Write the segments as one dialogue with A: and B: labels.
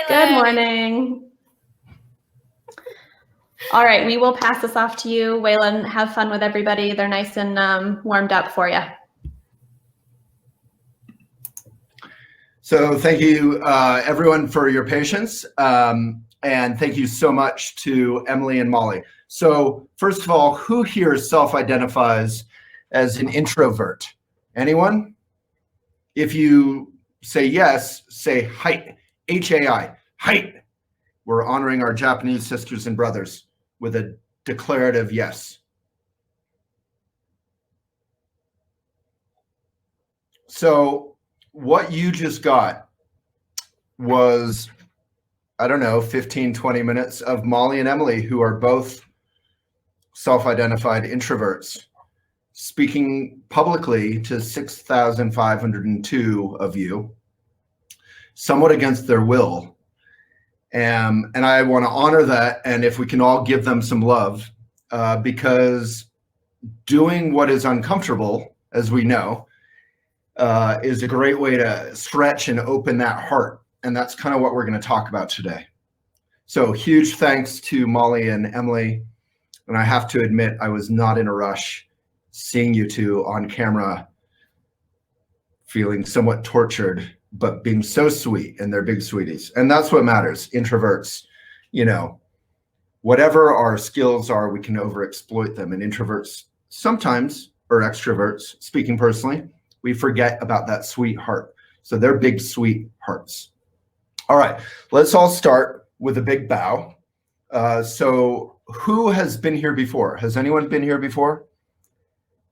A: Good morning. All right, we will pass this off to you. Waylon, have fun with everybody. They're nice and warmed up for you.
B: So thank you, everyone, for your patience. And thank you so much to Emily and Molly. So first of all, who here self-identifies as an introvert? Anyone? If you say yes, say height, H-A-I, height. We're honoring our Japanese sisters and brothers with a declarative yes. So what you just got was, I don't know, 15, 20 minutes of Molly and Emily, who are both self-identified introverts, speaking publicly to 6,502 of you, somewhat against their will. And I want to honor that, and if we can all give them some love, because doing what is uncomfortable, as we know, is a great way to stretch and open that heart. And that's kind of what we're going to talk about today. So huge thanks to Molly and Emily. And I have to admit, I was not in a rush seeing you two on camera, feeling somewhat tortured, but being so sweet, and they're big sweeties. And that's what matters. Introverts, you know, whatever our skills are, we can overexploit them. And introverts sometimes, or extroverts, speaking personally, we forget about that sweet heart. So they're big, sweet hearts. All right, let's all start with a big bow. So who has been here before? Has anyone been here before?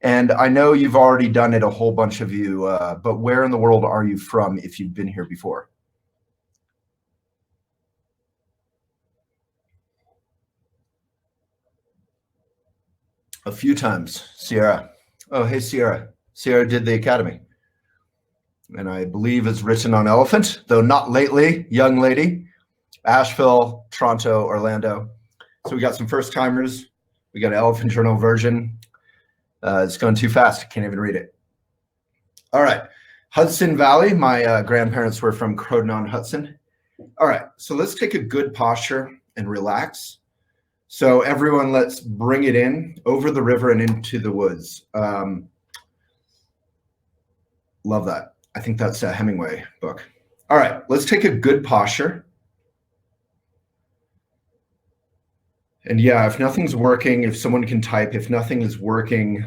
B: And I know you've already done it, a whole bunch of you, but where in the world are you from if you've been here before? A few times. Sierra. Oh, hey, Sierra. Sierra did the academy. And I believe is written on elephant, though not lately, young lady. Asheville, Toronto, Orlando. So we got some first timers. We got an elephant journal version. It's going too fast. I can't even read it. All right. Hudson Valley. My grandparents were from Conan, Hudson. All right. So let's take a good posture and relax. So everyone, let's bring it in over the river and into the woods. Love that. I think that's a Hemingway book. All right. Let's take a good posture. And yeah, if nothing's working, if someone can type, if nothing is working,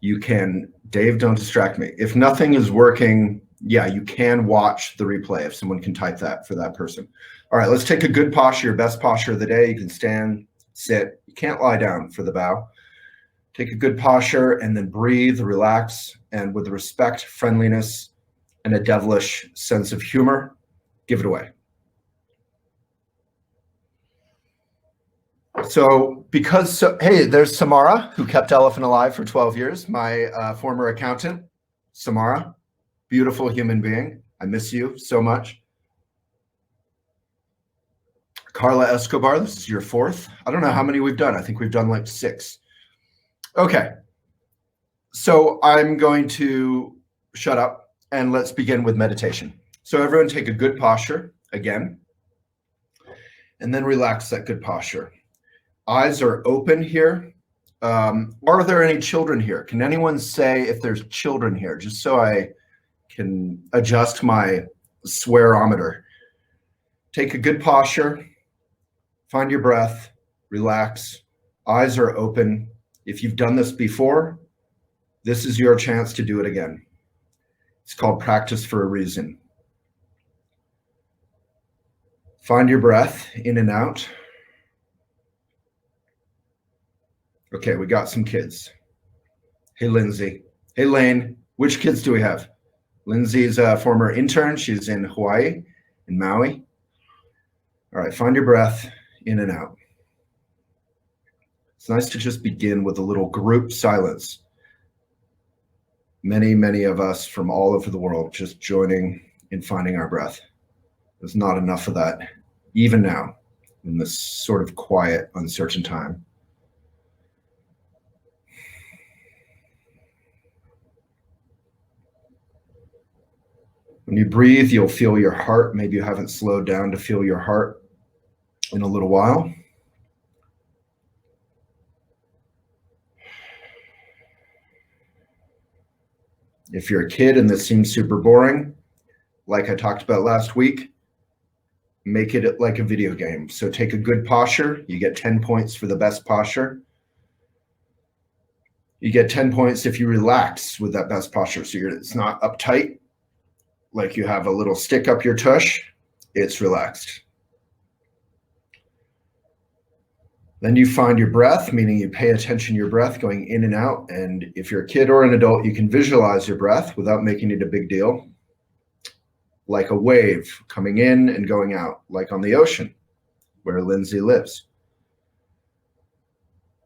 B: you can, Dave, don't distract me. If nothing is working, yeah, you can watch the replay if someone can type that for that person. All right, let's take a good posture, your best posture of the day. You can stand, sit. You can't lie down for the bow. Take a good posture and then breathe, relax, and with respect, friendliness, and a devilish sense of humor, give it away. So hey, there's Samara, who kept Elephant alive for 12 years, my former accountant. Samara, beautiful human being. I miss you so much. Carla Escobar, this is your fourth. I don't know how many we've done. I think we've done like 6. Okay, so I'm going to shut up and let's begin with meditation. So everyone take a good posture again, and then relax that good posture. Eyes are open here. Are there any children here? Can anyone say if there's children here, just so I can adjust my swearometer? Take a good posture, find your breath, relax, eyes are open. If you've done this before, this is your chance to do it again. It's called practice for a reason. Find your breath in and out. Okay, we got some kids. Hey, Lindsay. Hey, Lane. Which kids do we have? Lindsay's a former intern. She's in Hawaii, in Maui. All right, find your breath in and out. It's nice to just begin with a little group silence. Many, many of us from all over the world just joining in finding our breath. There's not enough of that, even now, in this sort of quiet, uncertain time. When you breathe, you'll feel your heart. Maybe you haven't slowed down to feel your heart in a little while. If you're a kid and this seems super boring, like I talked about last week, make it like a video game. So take a good posture. You get 10 points for the best posture. You get 10 points if you relax with that best posture. So it's not uptight, like you have a little stick up your tush. It's relaxed. Then you find your breath, meaning you pay attention to your breath going in and out. And if you're a kid or an adult, you can visualize your breath without making it a big deal. Like a wave coming in and going out, like on the ocean where Lindsay lives.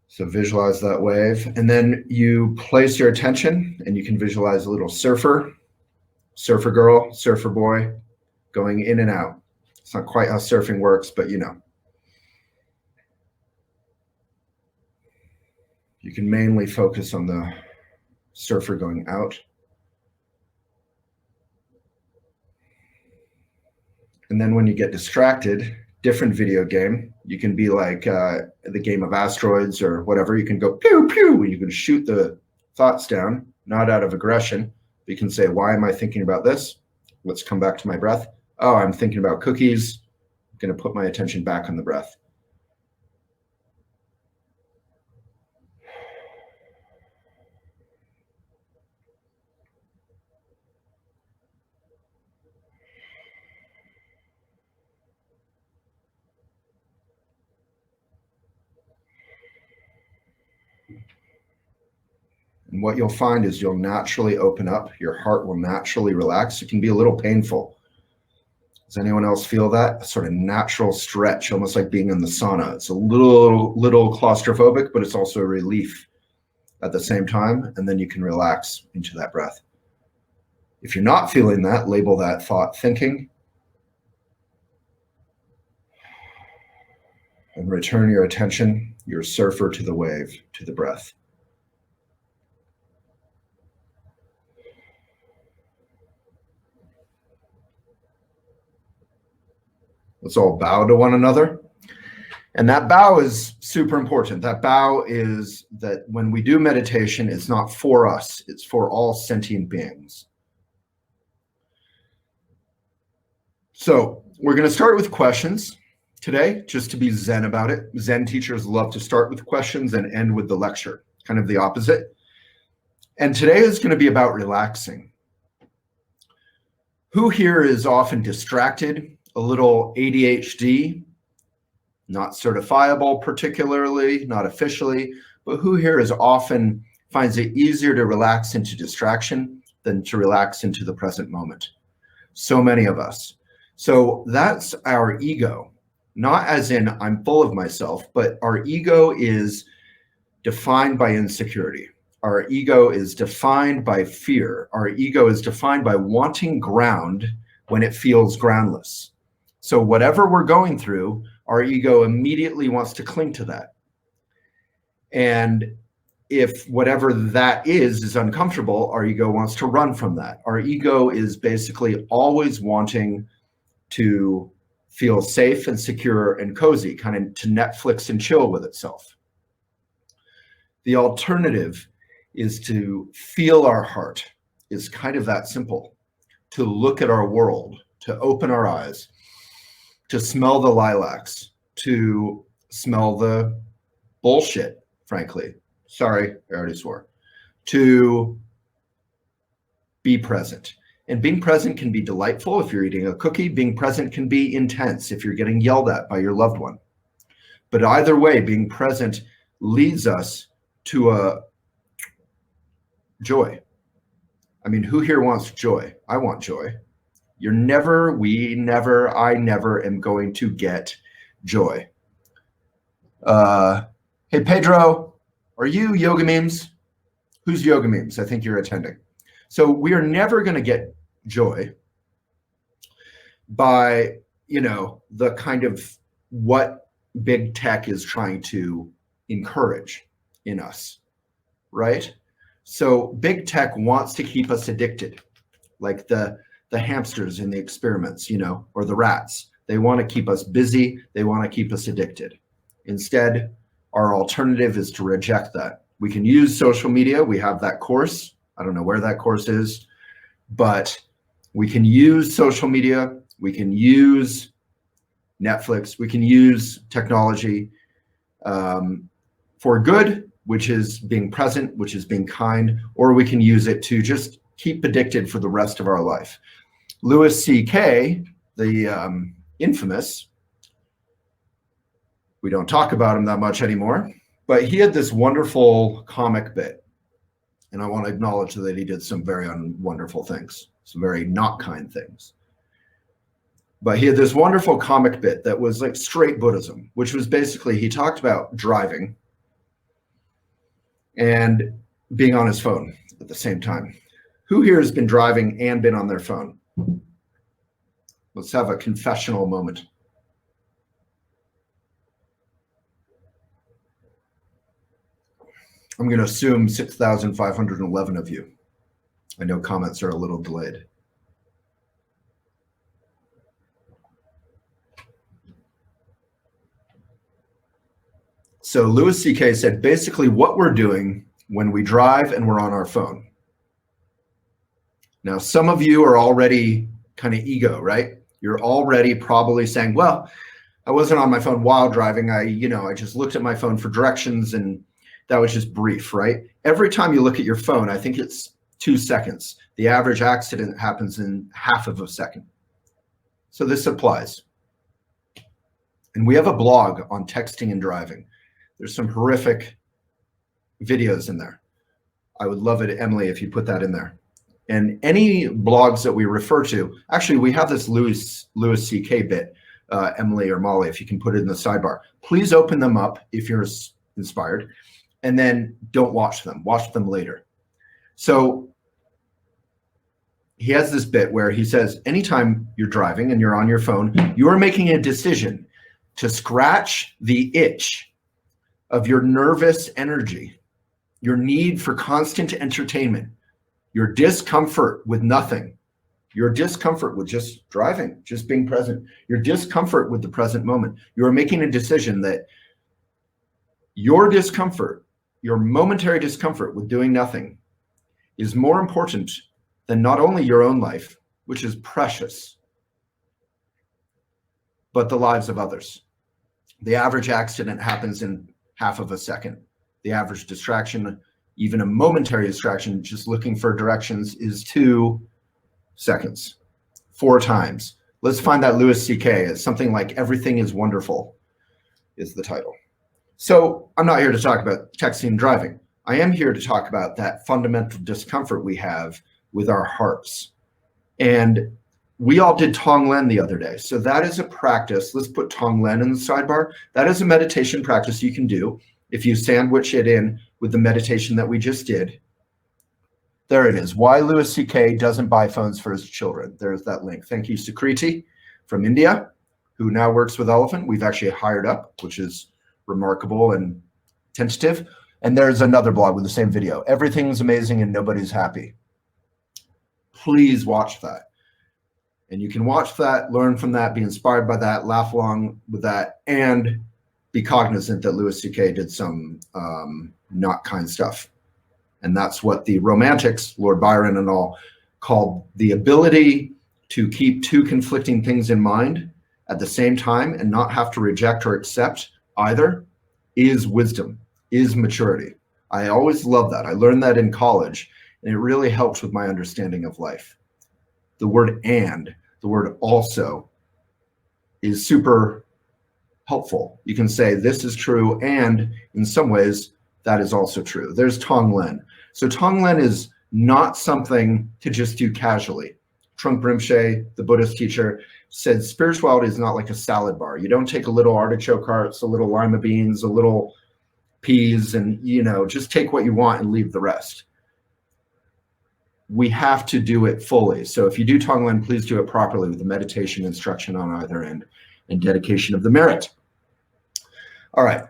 B: So visualize that wave. And then you place your attention and you can visualize a little surfer girl, surfer boy going in and out. It's not quite how surfing works, but you know. You can mainly focus on the surfer going out. And then when you get distracted, different video game, you can be like the game of asteroids or whatever. You can go pew, pew, and you can shoot the thoughts down, not out of aggression. You can say, why am I thinking about this? Let's come back to my breath. Oh, I'm thinking about cookies. I'm going to put my attention back on the breath. And what you'll find is you'll naturally open up. Your heart will naturally relax. It can be a little painful. Does anyone else feel that? A sort of natural stretch, almost like being in the sauna. It's a little claustrophobic, but it's also a relief at the same time. And then you can relax into that breath. If you're not feeling that, label that thought thinking. And return your attention, your surfer, to the wave, to the breath. Let's all bow to one another. And that bow is super important. That bow is that when we do meditation, it's not for us, it's for all sentient beings. So we're going to start with questions today, just to be Zen about it. Zen teachers love to start with questions and end with the lecture, kind of the opposite. And today is going to be about relaxing. Who here is often distracted? A little ADHD, not certifiable particularly, not officially, but who here is often finds it easier to relax into distraction than to relax into the present moment? So many of us. So that's our ego, not as in I'm full of myself, but our ego is defined by insecurity. Our ego is defined by fear. Our ego is defined by wanting ground when it feels groundless. So whatever we're going through, our ego immediately wants to cling to that. And if whatever that is uncomfortable, our ego wants to run from that. Our ego is basically always wanting to feel safe and secure and cozy, kind of to Netflix and chill with itself. The alternative is to feel our heart, is kind of that simple, to look at our world, to open our eyes, to smell the lilacs, to smell the bullshit, frankly. Sorry, I already swore. To be present. And being present can be delightful if you're eating a cookie. Being present can be intense if you're getting yelled at by your loved one. But either way, being present leads us to a joy. I mean, who here wants joy? I want joy. I never am going to get joy. Hey, Pedro, are you Yoga Memes? Who's Yoga Memes? I think you're attending. So we are never going to get joy by, the kind of what big tech is trying to encourage in us, right? So big tech wants to keep us addicted. Like the the hamsters in the experiments, or the rats. They want to keep us busy. They want to keep us addicted. Instead, our alternative is to reject that. We can use social media. We have that course. I don't know where that course is, but we can use social media. We can use Netflix. We can use technology for good, which is being present, which is being kind, or we can use it to just keep addicted for the rest of our life. Louis C.K., the infamous, we don't talk about him that much anymore, but he had this wonderful comic bit. And I want to acknowledge that he did some very wonderful things, some very not kind things. But he had this wonderful comic bit that was like straight Buddhism, which was basically, he talked about driving and being on his phone at the same time. Who here has been driving and been on their phone? Let's have a confessional moment. I'm going to assume 6,511 of you. I know comments are a little delayed. So Louis C.K. said, basically what we're doing when we drive and we're on our phone. Now, some of you are already kind of ego, right? You're already probably saying, well, I wasn't on my phone while driving. I just looked at my phone for directions and that was just brief, right? Every time you look at your phone, I think it's 2 seconds. The average accident happens in half of a second. So this applies. And we have a blog on texting and driving. There's some horrific videos in there. I would love it, Emily, if you put that in there. And any blogs that we refer to, actually, we have this Louis C.K. bit, Emily or Molly, if you can put it in the sidebar. Please open them up if you're inspired. And then don't watch them. Watch them later. So he has this bit where he says, anytime you're driving and you're on your phone, you are making a decision to scratch the itch of your nervous energy, your need for constant entertainment, your discomfort with nothing, your discomfort with just driving, just being present, your discomfort with the present moment. You are making a decision that your discomfort, your momentary discomfort with doing nothing, is more important than not only your own life, which is precious, but the lives of others. The average accident happens in half of a second. The average distraction, even a momentary distraction, just looking for directions, is 2 seconds, 4 times. Let's find that Louis C.K. It's something like Everything is Wonderful is the title. So I'm not here to talk about texting and driving. I am here to talk about that fundamental discomfort we have with our hearts. And we all did Tonglen the other day. So that is a practice. Let's put Tonglen in the sidebar. That is a meditation practice you can do if you sandwich it in with the meditation that we just did. There it is. Why Louis C.K. doesn't buy phones for his children. There's that link. Thank you, Sukriti from India, who now works with Elephant. We've actually hired up, which is remarkable and tentative. And there's another blog with the same video. Everything's amazing and nobody's happy. Please watch that. And you can watch that, learn from that, be inspired by that, laugh along with that, and be cognizant that Louis C.K. did some not kind stuff. And that's what the Romantics, Lord Byron and all, called the ability to keep 2 conflicting things in mind at the same time and not have to reject or accept either is wisdom, is maturity. I always love that. I learned that in college, and it really helps with my understanding of life. The word and, the word also is super helpful. You can say this is true, and in some ways, that is also true. There's Tonglen. So Tonglen is not something to just do casually. Trungpa Rinpoche, the Buddhist teacher, said spirituality is not like a salad bar. You don't take a little artichoke hearts, a little lima beans, a little peas, and just take what you want and leave the rest. We have to do it fully. So if you do Tonglen, please do it properly with the meditation instruction on either end and dedication of the merit. All right.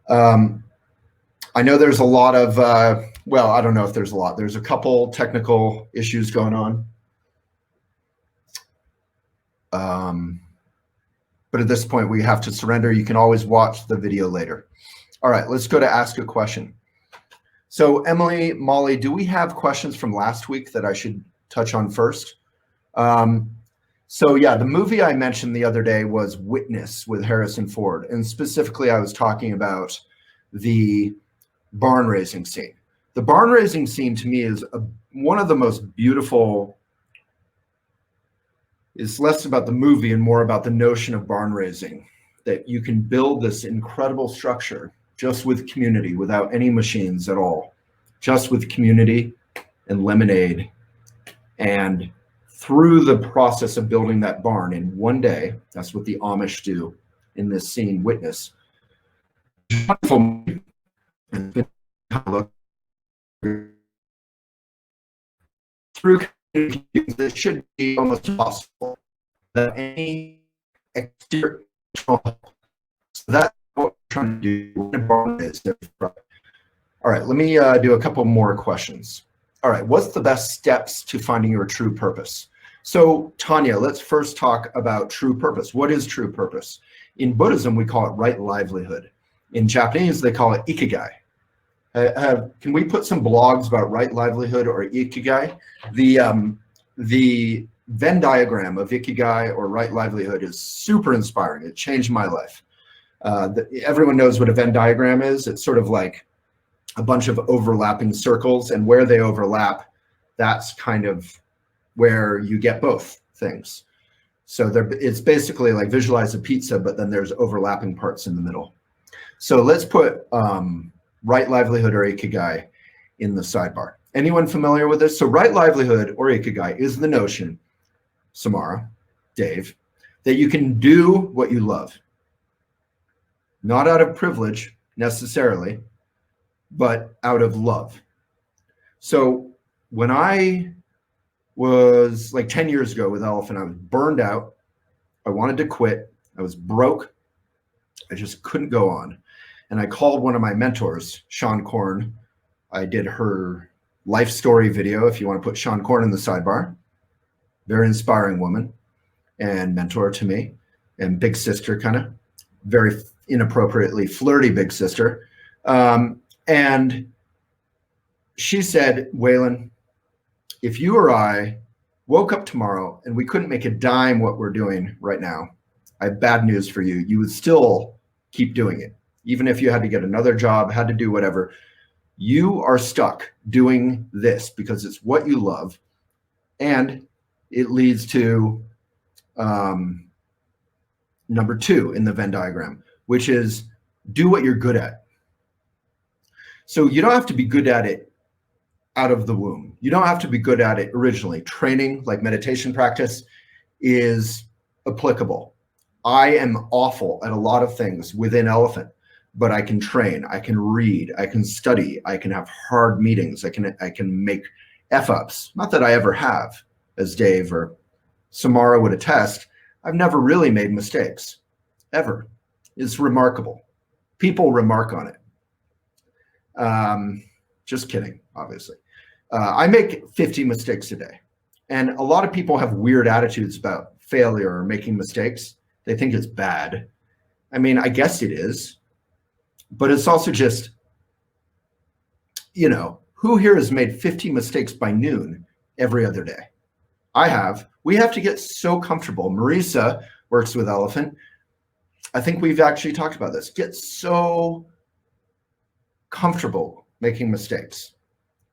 B: I know there's a lot of, well, I don't know if there's a lot. There's a couple technical issues going on. But at this point, we have to surrender. You can always watch the video later. All right, let's go to ask a question. So Emily, Molly, do we have questions from last week that I should touch on first? So yeah, the movie I mentioned the other day was Witness with Harrison Ford. And specifically, I was talking about the barn raising scene. The barn raising scene to me is one of the most beautiful. It's less about the movie and more about the notion of barn raising, that you can build this incredible structure just with community, without any machines at all, just with community and lemonade. And through the process of building that barn in one day, that's what the Amish do in this scene, Witness. Through it should be almost impossible that any external, so that's what we're trying to do. All right, let me do a couple more questions. All right, what's the best steps to finding your true purpose? So Tanya, let's first talk about true purpose. What is true purpose? In Buddhism, we call it right livelihood. In Japanese, they call it Ikigai. Can we put some blogs about right livelihood or Ikigai? The Venn diagram of Ikigai or right livelihood is super inspiring. It changed my life. Everyone knows what a Venn diagram is. It's sort of like a bunch of overlapping circles, and where they overlap, that's kind of where you get both things. So it's basically like visualize a pizza, but then there's overlapping parts in the middle. So let's put right livelihood or Ikigai in the sidebar. Anyone familiar with this? So right livelihood or Ikigai is the notion, Samara, Dave, that you can do what you love. Not out of privilege necessarily, but out of love. So when I was like 10 years ago with Elephant, I was burned out. I wanted to quit. I was broke. I just couldn't go on. And I called one of my mentors, Seane Corn. I did her life story video, if you want to put Seane Corn in the sidebar. Very inspiring woman and mentor to me, and big sister, kind of very inappropriately flirty big sister. And she said, Waylon, if you or I woke up tomorrow and we couldn't make a dime what we're doing right now, I have bad news for you. You would still keep doing it. Even if you had to get another job, had to do whatever, you are stuck doing this because it's what you love. And it leads to number 2 in the Venn diagram, which is do what you're good at. So you don't have to be good at it out of the womb. You don't have to be good at it originally. Training, like meditation practice, is applicable. I am awful at a lot of things within Elephant, but I can train, I can read, I can study, I can have hard meetings, I can make F-ups. Not that I ever have, as Dave or Samara would attest. I've never really made mistakes, ever. It's remarkable. People remark on it. Just kidding, obviously. I make 50 mistakes a day. And a lot of people have weird attitudes about failure or making mistakes. They think it's bad. I mean, I guess it is. But it's also just, you know, who here has made 50 mistakes by noon every other day? I have. We have to get so comfortable. Marisa works with Elephant. I think we've actually talked about this. Get so comfortable making mistakes.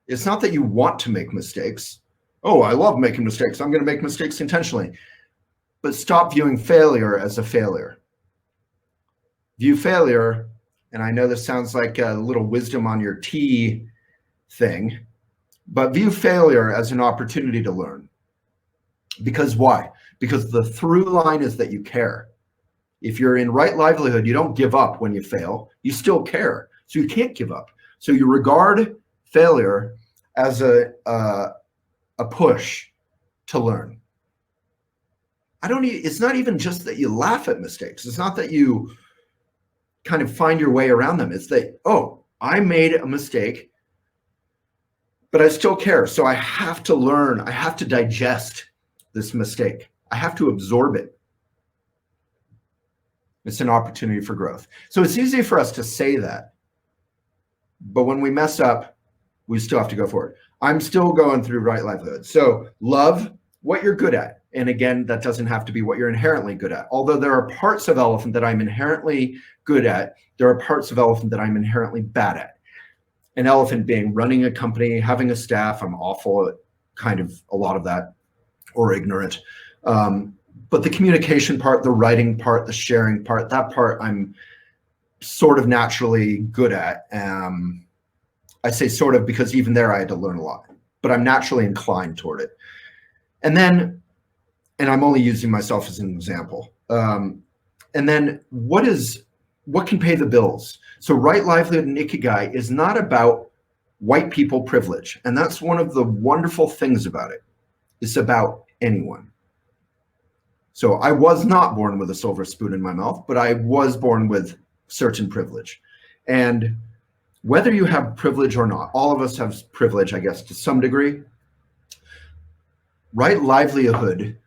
B: It's not that you want to make mistakes. Oh, I love making mistakes. I'm going to make mistakes intentionally. But stop viewing failure as a failure. View failure, and I know this sounds like a little wisdom on your tea thing, but view failure as an opportunity to learn. Because why? Because the through line is that you care. If you're in right livelihood, you don't give up when you fail. You still care. So you can't give up. So you regard failure as a push to learn. It's not even just that you laugh at mistakes. It's not that you kind of find your way around them. It's that, oh, I made a mistake, but I still care. So I have to learn. I have to digest this mistake. I have to absorb it. It's an opportunity for growth. So it's easy for us to say that, but when we mess up, we still have to go forward. I'm still going through right livelihood. So love what you're good at. And again, that doesn't have to be what you're inherently good at. Although there are parts of elephant that I'm inherently good at, there are parts of elephant that I'm inherently bad at. An elephant being running a company, having a staff, I'm awful at kind of a lot of that, or ignorant. But the communication part, the writing part, the sharing part, that part I'm sort of naturally good at. I say sort of because even there I had to learn a lot, but I'm naturally inclined toward it. And then, and I'm only using myself as an example. And then what can pay the bills? So right livelihood and Ikigai is not about white people privilege. And that's one of the wonderful things about it. It's about anyone. So I was not born with a silver spoon in my mouth, but I was born with certain privilege. And whether you have privilege or not, all of us have privilege, I guess, to some degree. Right livelihood,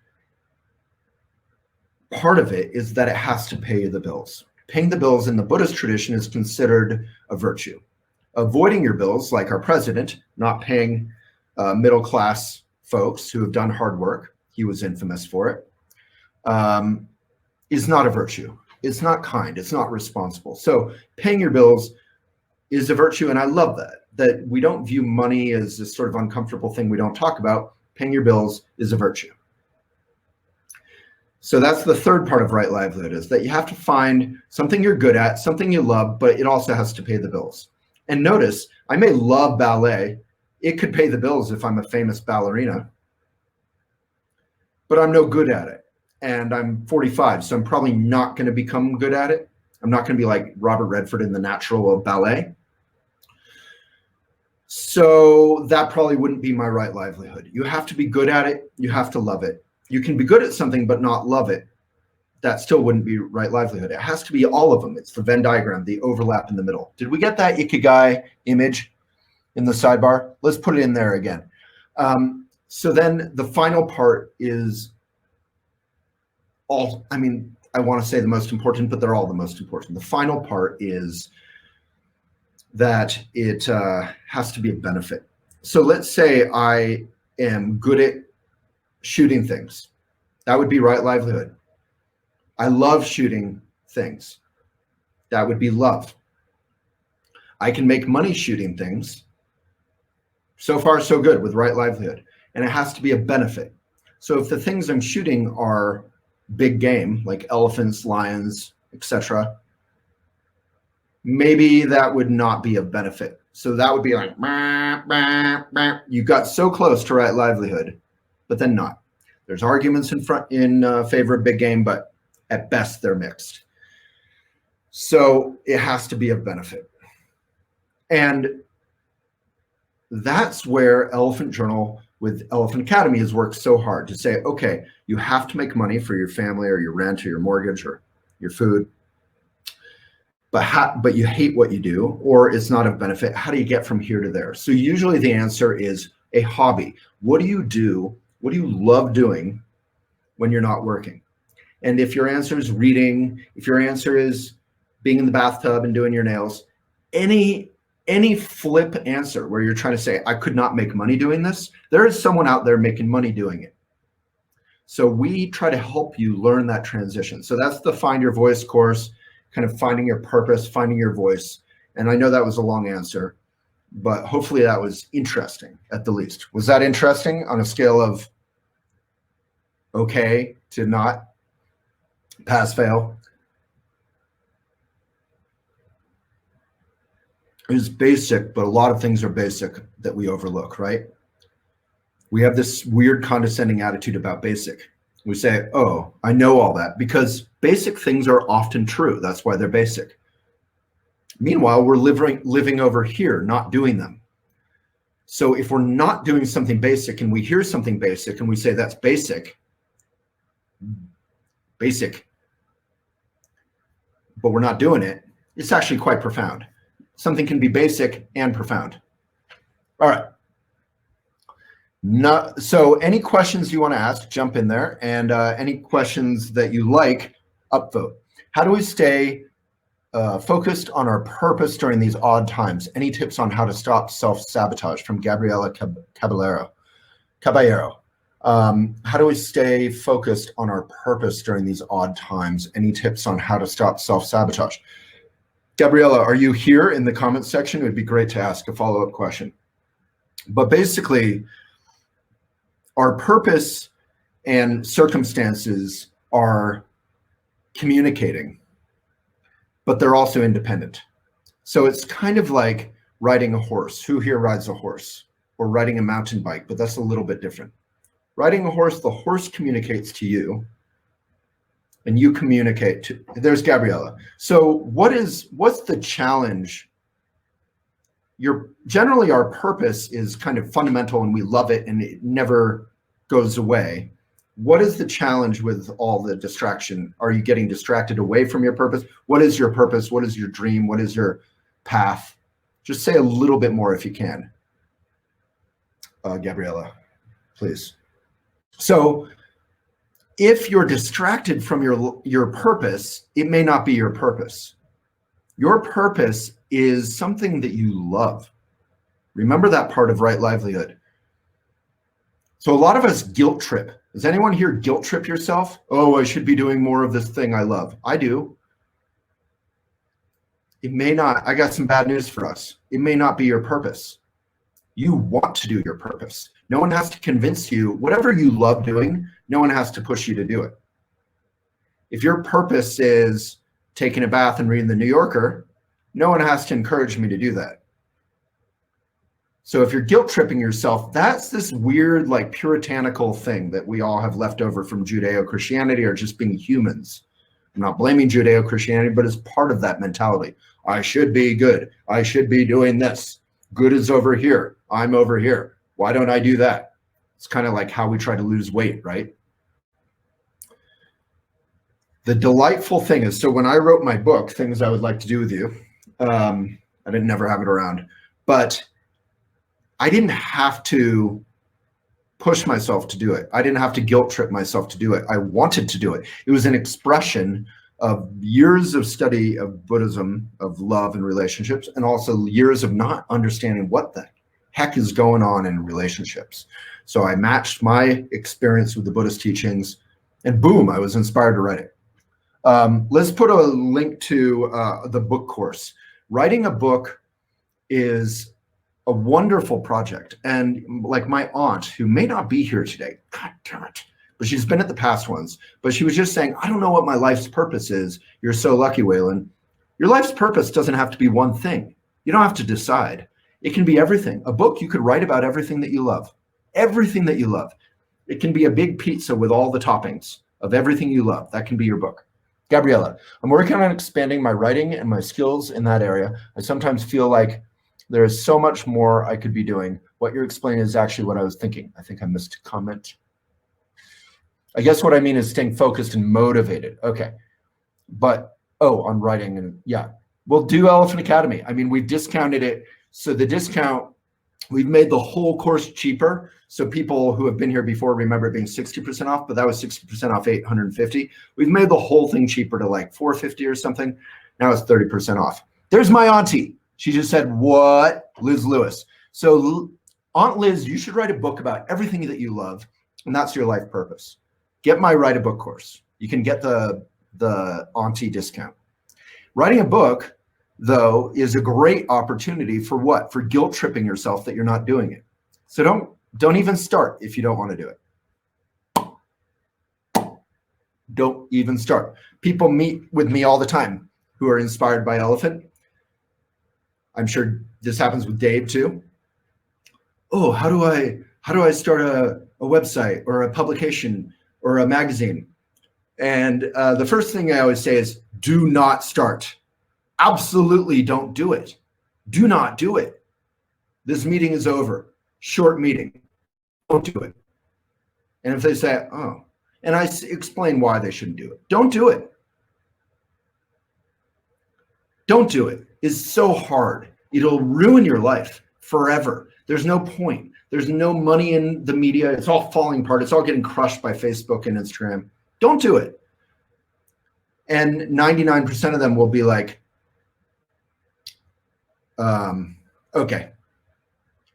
B: part of it is that it has to pay the bills. Paying the bills in the Buddhist tradition is considered a virtue. Avoiding your bills, like our president, not paying middle-class folks who have done hard work, he was infamous for it, is not a virtue. It's not kind. It's not responsible. So paying your bills is a virtue, and I love that we don't view money as this sort of uncomfortable thing we don't talk about. Paying your bills is a virtue. So that's the third part of right livelihood, is that you have to find something you're good at, something you love, but it also has to pay the bills. And notice, I may love ballet. It could pay the bills if I'm a famous ballerina, but I'm no good at it. And I'm 45, so I'm probably not going to become good at it. I'm not going to be like Robert Redford in The Natural of ballet. So that probably wouldn't be my right livelihood. You have to be good at it. You have to love it. You can be good at something but not love it. That still wouldn't be right livelihood. It has to be all of them. It's the Venn diagram, the overlap in the middle. Did we get that Ikigai image in the sidebar? Let's put it in there again. So then the final part is all, I mean, I want to say the most important, but they're all the most important. The final part is that it has to be a benefit. So let's say I am good at shooting things. That would be right livelihood. I love shooting things. That would be love. I can make money shooting things. So far, so good with right livelihood. And it has to be a benefit. So if the things I'm shooting are big game, like elephants, lions, etc., maybe that would not be of benefit. So that would be like, bah, bah, bah. You got so close to right livelihood, but then not. There's arguments in favor of big game, but at best they're mixed. So it has to be of benefit. And that's where Elephant Journal with Elephant Academy has worked so hard to say, okay, you have to make money for your family or your rent or your mortgage or your food, but you hate what you do, or it's not of benefit. How do you get from here to there? So usually the answer is a hobby. What do you do? What do you love doing when you're not working? And if your answer is reading, if your answer is being in the bathtub and doing your nails, any flip answer where you're trying to say, I could not make money doing this, there is someone out there making money doing it. So we try to help you learn that transition. So that's the Find Your Voice course, kind of finding your purpose, finding your voice. And I know that was a long answer, but hopefully that was interesting at the least. Was that interesting on a scale of okay to not? Pass, fail? It's basic, but a lot of things are basic that we overlook, right? We have this weird condescending attitude about basic. We say, oh, I know all that, because basic things are often true. That's why they're basic. Meanwhile, we're living over here, not doing them. So if we're not doing something basic and we hear something basic and we say that's basic, but we're not doing it, it's actually quite profound. Something can be basic and profound. All right. So any questions you want to ask, jump in there, and any questions that you like, upvote. How do we stay focused on our purpose during these odd times? Any tips on how to stop self-sabotage? From Gabriela Caballero. How do we stay focused on our purpose during these odd times? Any tips on how to stop self-sabotage? Gabriela, are you here in the comments section? It would be great to ask a follow-up question. But basically, our purpose and circumstances are communicating, but they're also independent. So it's kind of like riding a horse. Who here rides a horse? Or riding a mountain bike, but that's a little bit different. Riding a horse, the horse communicates to you, and you communicate to, there's Gabriella. So what's the challenge? Generally our purpose is kind of fundamental and we love it and it never goes away. What is the challenge with all the distraction? Are you getting distracted away from your purpose? What is your purpose? What is your dream? What is your path? Just say a little bit more if you can. Gabriella, please. So if you're distracted from your purpose, it may not be your purpose. Your purpose is something that you love. Remember that part of right livelihood. So a lot of us guilt trip. Does anyone here guilt trip yourself? Oh, I should be doing more of this thing I love. I do. It may not. I got some bad news for us. It may not be your purpose. You want to do your purpose. No one has to convince you. Whatever you love doing, no one has to push you to do it. If your purpose is taking a bath and reading the New Yorker, no one has to encourage me to do that. So if you're guilt tripping yourself, that's this weird, like, puritanical thing that we all have left over from Judeo-Christianity or just being humans. I'm not blaming Judeo-Christianity, but it's part of that mentality. I should be good. I should be doing this. Good is over here. I'm over here. Why don't I do that? It's kind of like how we try to lose weight, right? The delightful thing is, so when I wrote my book, Things I Would Like to Do With You, I didn't never have it around, but I didn't have to push myself to do it. I didn't have to guilt trip myself to do it. I wanted to do it. It was an expression of years of study of Buddhism, of love and relationships, and also years of not understanding what the heck is going on in relationships. So I matched my experience with the Buddhist teachings, and boom, I was inspired to write it. Let's put a link to the book course. Writing a book is a wonderful project. And like my aunt, who may not be here today, God damn it, but she's been at the past ones, but she was just saying, I don't know what my life's purpose is. You're so lucky, Waylon. Your life's purpose doesn't have to be one thing. You don't have to decide. It can be everything. A book, you could write about everything that you love. Everything that you love. It can be a big pizza with all the toppings of everything you love. That can be your book. Gabriella, I'm working on expanding my writing and my skills in that area. I sometimes feel like there is so much more I could be doing. What you're explaining is actually what I was thinking. I think I missed a comment. I guess what I mean is staying focused and motivated. Okay. But, oh, on writing, and yeah. We'll do Elephant Academy. I mean, we've discounted it. So the discount, we've made the whole course cheaper. So people who have been here before remember it being 60% off, but that was 60% off $850. We've made the whole thing cheaper to like $450 or something. Now it's 30% off. There's my auntie. She just said, what? Liz Lewis. So Aunt Liz, you should write a book about everything that you love, and that's your life purpose. Get my Write a Book course. You can get the auntie discount. Writing a book, though, is a great opportunity for what? For guilt tripping yourself that you're not doing it. So don't even start if you don't want to do it. Don't even start. People meet with me all the time who are inspired by Elephant. I'm sure this happens with Dave too. Oh, how do I start a website or a publication or a magazine? And the first thing I always say is, do not start. Absolutely don't do it. Do not do it. This meeting is over. Short meeting. Don't do it. And if they say, oh, and I explain why they shouldn't do it. Don't do it. Don't do it. It's so hard. It'll ruin your life forever. There's no point. There's no money in the media. It's all falling apart. It's all getting crushed by Facebook and Instagram. Don't do it. And 99% of them will be like, okay.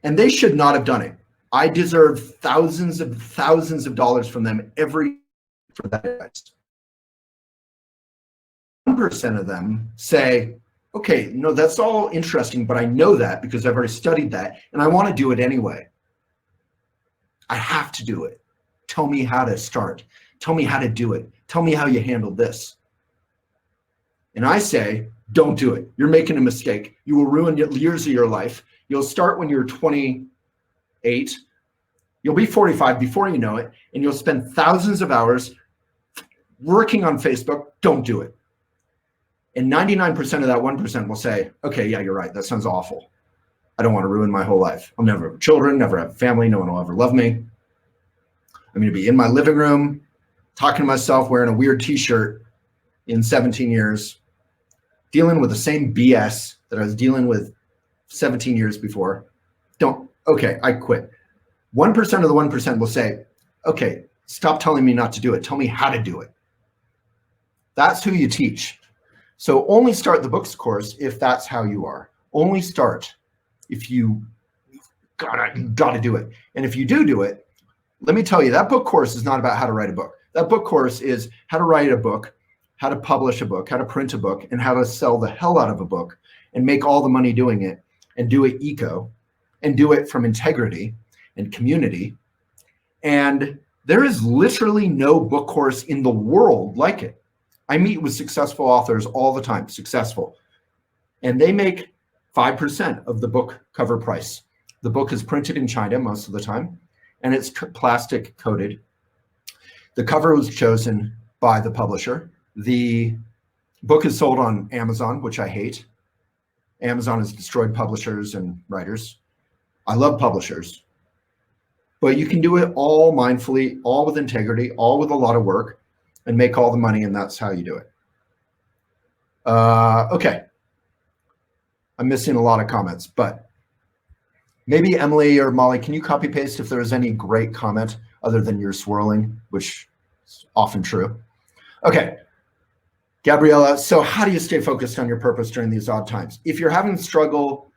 B: And they should not have done it. I deserve thousands of dollars from them every for that advice. 1% of them say, okay, no, that's all interesting, but I know that because I've already studied that and I want to do it anyway. I have to do it. Tell me how to start. Tell me how to do it. Tell me how you handle this. And I say, don't do it. You're making a mistake. You will ruin years of your life. You'll start when you're 28. You'll be 45 before you know it, and you'll spend thousands of hours working on Facebook. Don't do it. And 99% of that 1% will say, okay, yeah, you're right. That sounds awful. I don't want to ruin my whole life. I'll never have children, never have family. No one will ever love me. I'm going to be in my living room, talking to myself, wearing a weird t-shirt in 17 years, dealing with the same BS that I was dealing with 17 years before. Okay, I quit. 1% of the 1% will say, okay, stop telling me not to do it. Tell me how to do it. That's who you teach. So only start the books course if that's how you are. Only start if you gotta do it. And if you do it, let me tell you, that book course is not about how to write a book. That book course is how to write a book, how to publish a book, how to print a book, and how to sell the hell out of a book and make all the money doing it and do it eco and do it from integrity and community. And there is literally no book course in the world like it. I meet with successful authors all the time, successful, and they make 5% of the book cover price. The book is printed in China most of the time, and it's plastic coated. The cover was chosen by the publisher. The book is sold on Amazon, which I hate. Amazon has destroyed publishers and writers. I love publishers, but you can do it all mindfully, all with integrity, all with a lot of work, and make all the money, and that's how you do it. Okay. I'm missing a lot of comments, but maybe Emily or Molly, can you copy paste if there's any great comment other than your swirling, which is often true. Okay. Gabriella, so how do you stay focused on your purpose during these odd times? If you're having struggle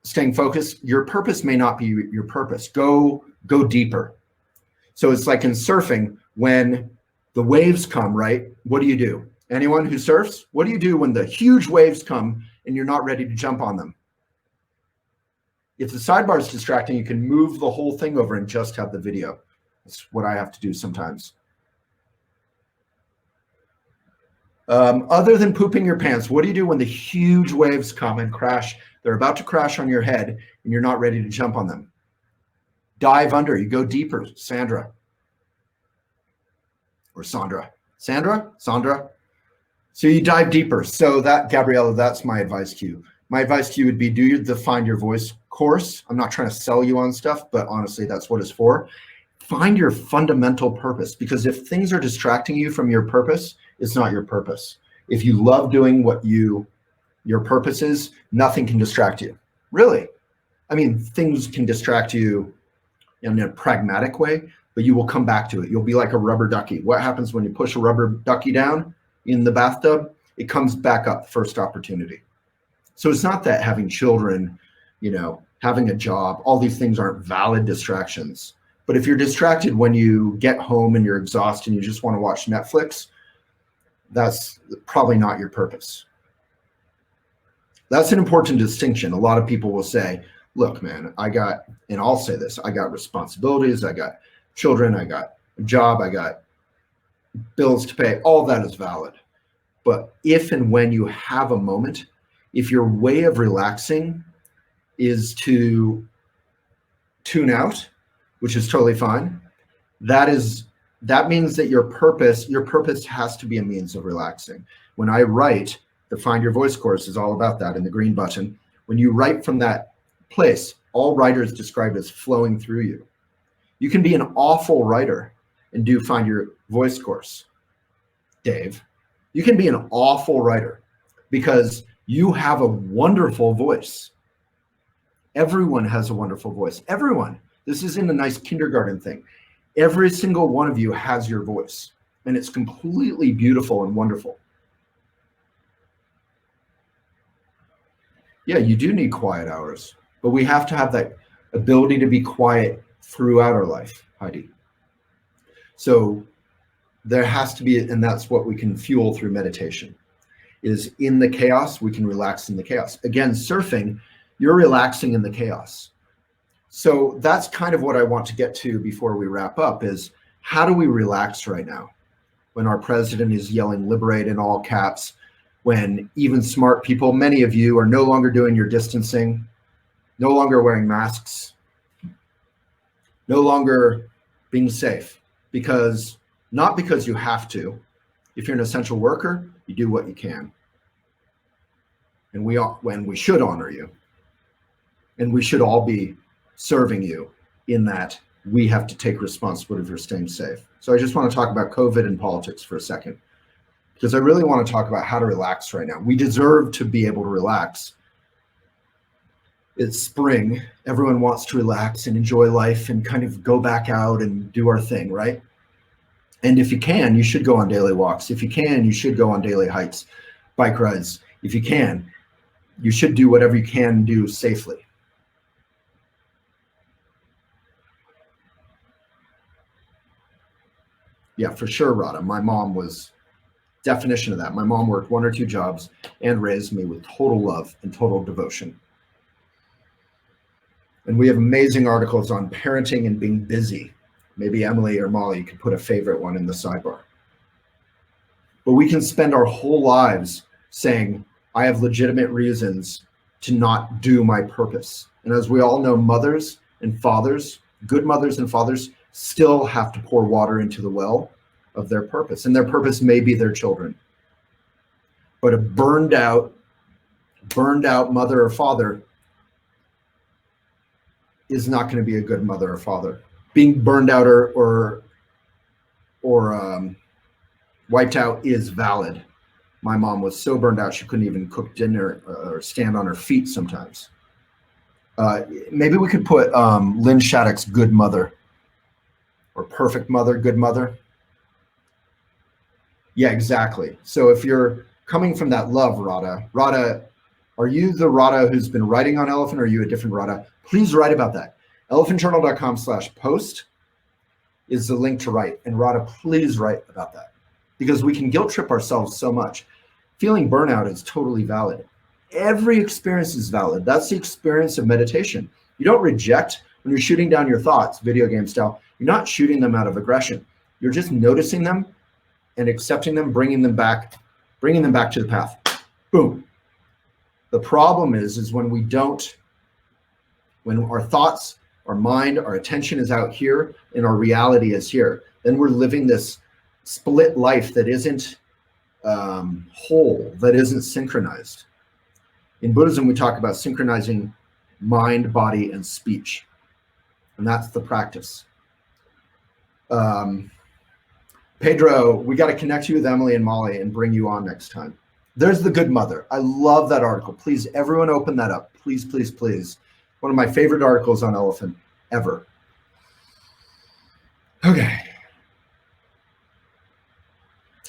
B: staying focused, your purpose may not be your purpose. Go deeper. So it's like in surfing, when the waves come, right? What do? Anyone who surfs, what do you do when the huge waves come and you're not ready to jump on them? If the sidebar is distracting, you can move the whole thing over and just have the video. That's what I have to do sometimes. Other than pooping your pants, what do you do when the huge waves come and crash? They're about to crash on your head and you're not ready to jump on them. Dive under. You go deeper, Sandra. Or Sandra. Sandra. So you dive deeper. So that, Gabriella, that's my advice to you. My advice to you would be do the Find Your Voice course. I'm not trying to sell you on stuff, but honestly, that's what it's for. Find your fundamental purpose, because if things are distracting you from your purpose, it's not your purpose. If you love doing what your purpose is, nothing can distract you. Really. I mean, things can distract you in a pragmatic way, but you will come back to it. You'll be like a rubber ducky. What happens when you push a rubber ducky down in the bathtub? It comes back up first opportunity. So it's not that having children, having a job, all these things aren't valid distractions. But if you're distracted when you get home and you're exhausted and you just want to watch Netflix, that's probably not your purpose. That's an important distinction. A lot of people will say, look, man, and I'll say this, I got responsibilities, I got children, I got a job, I got bills to pay, all that is valid. But if and when you have a moment, if your way of relaxing is to tune out, which is totally fine, that means that your purpose has to be a means of relaxing. When I write, the Find Your Voice course is all about that in the green button. When you write from that place, all writers describe as flowing through you. You can be an awful writer and do Find Your Voice course, Dave. You can be an awful writer because you have a wonderful voice Everyone has a wonderful voice. Everyone. This isn't a nice kindergarten thing. Every single one of you has your voice, and it's completely beautiful and wonderful. Yeah, you do need quiet hours, but we have to have that ability to be quiet throughout our life, Heidi. So there has to be, and that's what we can fuel through meditation, is in the chaos, we can relax in the chaos. Again, surfing, you're relaxing in the chaos. So that's kind of what I want to get to before we wrap up, is how do we relax right now when our president is yelling liberate in all caps, when even smart people, many of you, are no longer doing your distancing, no longer wearing masks, no longer being safe, because not because you have to. If you're an essential worker, you do what you can. And we should honor you. And we should all be serving you in that we have to take responsibility for staying safe. So I just want to talk about COVID and politics for a second, because I really want to talk about how to relax right now. We deserve to be able to relax. It's spring. Everyone wants to relax and enjoy life and kind of go back out and do our thing, right? And if you can, you should go on daily walks. If you can, you should go on daily hikes, bike rides. If you can, you should do whatever you can do safely. Yeah, for sure, Radha. My mom was definition of that. My mom worked 1 or 2 jobs and raised me with total love and total devotion. And we have amazing articles on parenting and being busy. Maybe Emily or Molly could put a favorite one in the sidebar. But we can spend our whole lives saying, I have legitimate reasons to not do my purpose. And as we all know, mothers and fathers, good mothers and fathers, still have to pour water into the well of their purpose. And their purpose may be their children. But a burned out mother or father is not going to be a good mother or father. Being burned out or wiped out is valid. My mom was so burned out she couldn't even cook dinner or stand on her feet sometimes. Maybe we could put Lynn Shattuck's Good Mother, or Perfect Mother, Good Mother. Yeah, exactly. So if you're coming from that love, Radha, are you the Radha who's been writing on Elephant, or are you a different Radha? Please write about that. elephantjournal.com/post is the link to write. And Radha, please write about that, because we can guilt trip ourselves so much. Feeling burnout is totally valid. Every experience is valid. That's the experience of meditation. You don't reject when you're shooting down your thoughts, video game style. You're not shooting them out of aggression. You're just noticing them and accepting them, bringing them back to the path. Boom. The problem is when we don't, when our thoughts, our mind, our attention is out here and our reality is here, then we're living this split life that isn't whole, that isn't synchronized. In Buddhism, we talk about synchronizing mind, body, and speech. And that's the practice. Pedro, we got to connect you with Emily and Molly and bring you on next time. There's the Good Mother. I love that article. Please, everyone open that up. Please, please, please. One of my favorite articles on Elephant ever. Okay.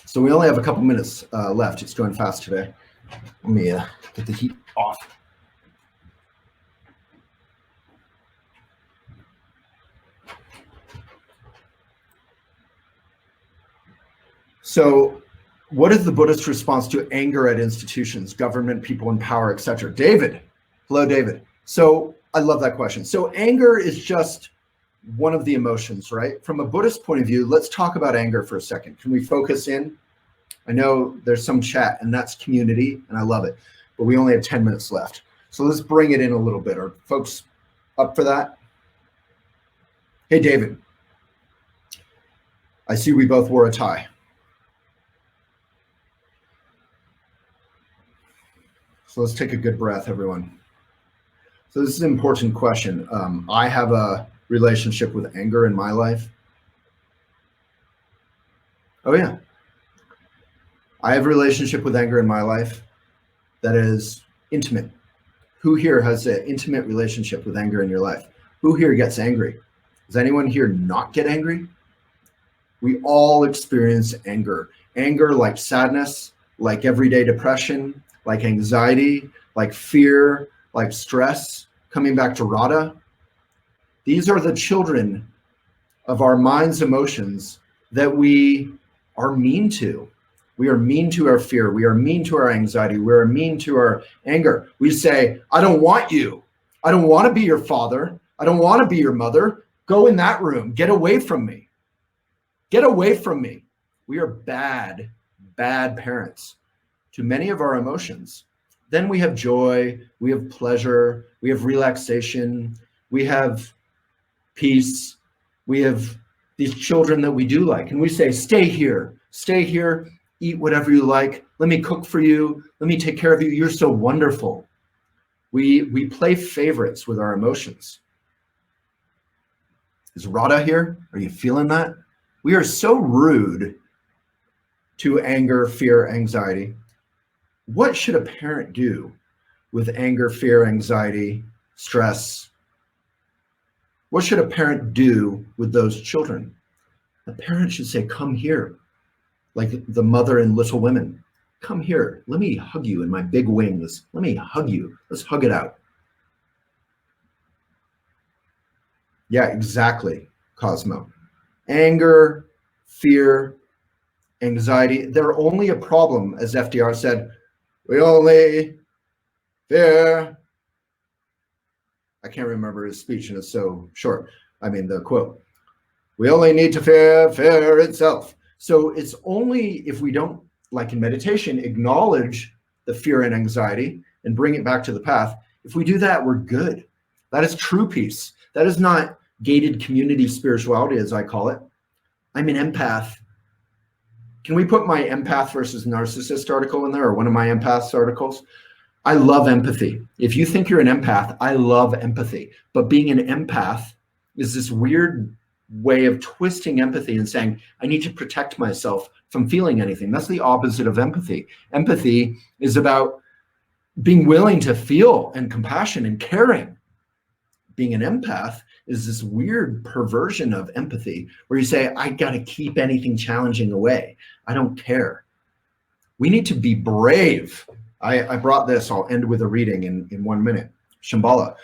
B: So we only have a couple minutes left. It's going fast today. Let me get the heat off. So what is the Buddhist response to anger at institutions, government, people in power, etc.? David. Hello, David. So I love that question. So anger is just one of the emotions, right? From a Buddhist point of view, let's talk about anger for a second. Can we focus in? I know there's some chat, and that's community, and I love it, but we only have 10 minutes left. So let's bring it in a little bit. Are folks up for that? Hey, David. I see we both wore a tie. So let's take a good breath, everyone. So this is an important question. I have a relationship with anger in my life. Oh yeah. I have a relationship with anger in my life that is intimate. Who here has an intimate relationship with anger in your life? Who here gets angry? Does anyone here not get angry? We all experience anger. Anger like sadness, like everyday depression, like anxiety, like fear, like stress. Coming back to Radha, these are the children of our mind's emotions that we are mean to. We are mean to our fear. We are mean to our anxiety. We are mean to our anger. We say, I don't want you. I don't want to be your father. I don't want to be your mother. Go in that room. Get away from me. Get away from me. We are bad, bad parents to many of our emotions. Then we have joy. We have pleasure. We have relaxation. We have peace. We have these children that we do like. And we say, stay here, eat whatever you like. Let me cook for you. Let me take care of you. You're so wonderful. We play favorites with our emotions. Is Radha here? Are you feeling that? We are so rude to anger, fear, anxiety. What should a parent do with anger, fear, anxiety, stress? What should a parent do with those children? A parent should say, come here, like the mother in Little Women. Come here, let me hug you in my big wings. Let me hug you. Let's hug it out. Yeah, exactly, Cosmo. Anger, fear, anxiety, they're only a problem, as FDR said, we only fear. I can't remember his speech and it's so short. I mean, the quote, we only need to fear fear itself. So it's only if we don't, like in meditation, acknowledge the fear and anxiety and bring it back to the path. If we do that, we're good. That is true peace. That is not gated community spirituality, as I call it. I'm an empath. Can we put my empath versus narcissist article in there, or one of my empaths articles? I love empathy. If you think you're an empath, I love empathy. But being an empath is this weird way of twisting empathy and saying, I need to protect myself from feeling anything. That's the opposite of empathy. Empathy is about being willing to feel and compassion and caring. Being an empath is this weird perversion of empathy where you say, I got to keep anything challenging away. I don't care. We need to be brave. I brought this, I'll end with a reading in 1 minute. Shambhala.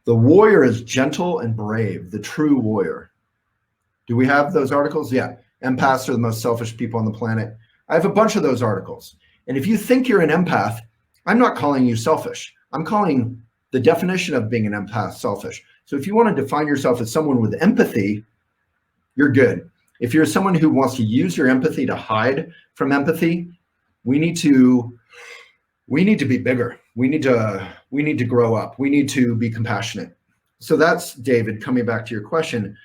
B: The warrior is gentle and brave, the true warrior. Do we have those articles? Yeah. Empaths are the most selfish people on the planet. I have a bunch of those articles. And if you think you're an empath, I'm not calling you selfish. I'm calling the definition of being an empath selfish. So if you want to define yourself as someone with empathy, you're good. If you're someone who wants to use your empathy to hide from empathy, we need to be bigger. We need to grow up. We need to be compassionate. So that's, David, coming back to your question.